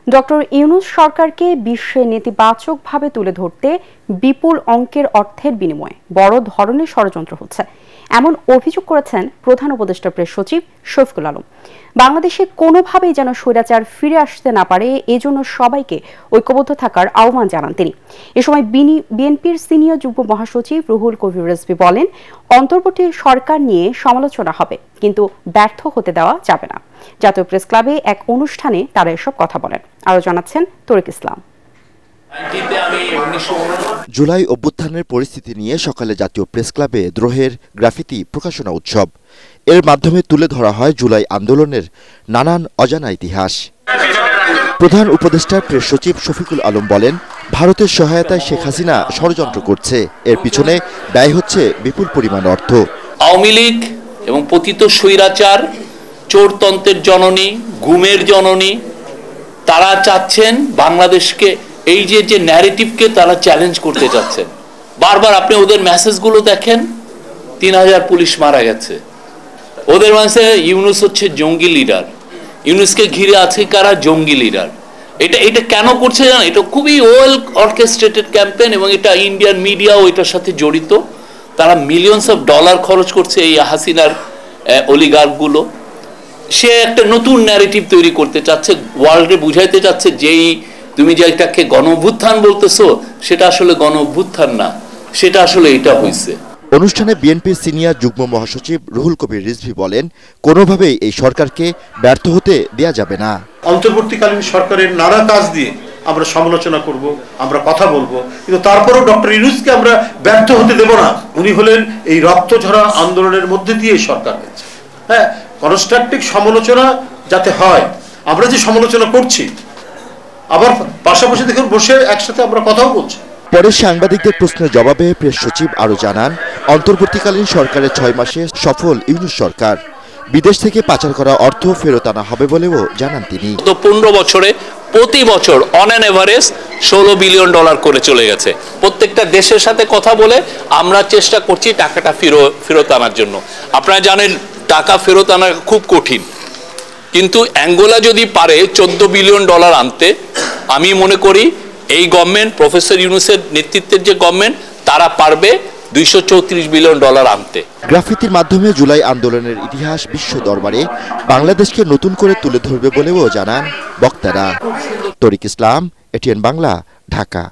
Doctor Yunus সরকারকে বিশ্বে নেতিবাচকভাবে তুলে ধরতে বিপুল অঙ্কের অর্থের বিনিময়ে বড় ধরনের ষড়যন্ত্র হচ্ছে এমন অভিযোগ করেছেন প্রধান উপদেষ্টা প্রেস সচিব শফিকুল আলম। বাংলাদেশে কোনোভাবেই যেন স্বৈরাচার ফিরে আসতে না পারে এজন্য সবাইকে ঐক্যবদ্ধ থাকার আহ্বান জানান তিনি। এ সময় বিএনপির সিনিয়র যুগ্ম মহাসচিব রুহুল কবির রিজভী বলেন, অন্তর্বর্তী সরকার নিয়ে সমালোচনা হবে, কিন্তু ব্যর্থ হতে দেওয়া যাবে না। জাতীয় প্রেস ক্লাবে এক অনুষ্ঠানে তারা এসব কথা বলেন। আরো জানাচ্ছেন তরিক ইসলাম। জুলাই অভ্যুত্থানের পরিস্থিতি নিয়ে সকালে জাতীয় প্রেস ক্লাবে দ্রোহের গ্রাফিতি প্রকাশনা উৎসব। এর মাধ্যমে তুলে ধরা হয় জুলাই আন্দোলনের নানান অজানা ইতিহাস। প্রধান উপদেষ্টা প্রেস সচিব শফিকুল আলম বলেন, ভারতের সহায়তায় শেখ হাসিনা ষড়যন্ত্র করছে, এর পিছনে ব্যয় হচ্ছে বিপুল পরিমাণ অর্থ। আওয়ামী লীগ এবং পতিত স্বৈরাচার, চোরতন্ত্রের জননী, গুমের জননী, তারা চাচ্ছেন বাংলাদেশকে এই যে ন্যারেটিভকে তারা চ্যালেঞ্জ করতে চাচ্ছেন। বারবার আপনি ওদের মেসেজগুলো দেখেন, 3000 পুলিশ মারা গেছে। ওদের মাঝে ইউনূস হচ্ছে জঙ্গি লিডার, ইউনূসকে ঘিরে আছে কারা? জঙ্গি লিডার। এটা কেন করছে জানেন? এটা খুবই ওয়েল অর্কেস্ট্রেটেড ক্যাম্পেইন এবং এটা ইন্ডিয়ান মিডিয়াও এটার সাথে জড়িত। তারা মিলিয়নস অফ ডলার খরচ করছে এই হাসিনার অলিগার্কগুলো। সে একটা নতুন ন্যারেটিভ তৈরি করতে চাচ্ছে, ওয়ার্ল্ডে বুঝাইতে চাচ্ছে যেই তুমি যেটাকে গণঅভ্যুত্থান বলতেছো সেটা আসলে গণঅভ্যুত্থান না, সেটা আসলে এটা হয়েছে। অনুষ্ঠানে বিএনপির সিনিয়র যুগ্ম মহাসচিব রুহুল কবির রিজভী বলেন, কোনোভাবেই এই সরকারকে ব্যর্থ হতে দেয়া যাবে না। অন্তর্বর্তীকালীন সরকারের নানা কাজ দিয়ে আমরা সমালোচনা করব, আমরা কথা বলবো, কিন্তু তারপরও ডক্টর ইউনূসকে আমরা ব্যর্থ হতে দেব না। উনি হলেন এই রক্তঝরা আন্দোলনের মধ্যে দিয়ে সরকার হয়েছে। হ্যাঁ, কনস্ট্রাকটিভ সমালোচনা যাতে হয়। আমরা যে সমালোচনা করছি, আবার পাশাপাশি দেখুন বসে একসাথে আমরা কথাও বলছি। পরে সাংবাদিকদের প্রশ্নের জবাবে প্রেস সচিব আরো জানান, অন্তর্বর্তীকালীন সরকারের 6 মাসে সফল ইউনূস সরকার। বিদেশ থেকে পাচার করা অর্থ ফেরত আনা হবে বলেও জানান তিনি। তো 15 বছরে প্রতি বছর অন অ্যান এভারেজ $16 বিলিয়ন করে চলে গেছে। প্রত্যেকটা দেশের সাথে কথা বলে আমরা চেষ্টা করছি টাকাটা ফেরত আনার জন্য। আপনারা জানেন টাকা ফেরত আনা খুব কঠিন, কিন্তু অ্যাঙ্গোলা যদি পারে $14 বিলিয়ন আনতে, আমি মনে করি এই গভর্নমেন্ট, প্রফেসর ইউনূসের নেতৃত্বের যে গভর্নমেন্ট, তারা পারবে $234 বিলিয়ন আনতে। গ্রাফিতির মাধ্যমে জুলাই আন্দোলনের ইতিহাস বিশ্ব দরবারে বাংলাদেশকে নতুন করে তুলে ধরবে বলেও জানান বক্তারা। তরিক ইসলাম, এটিএন বাংলা, ঢাকা।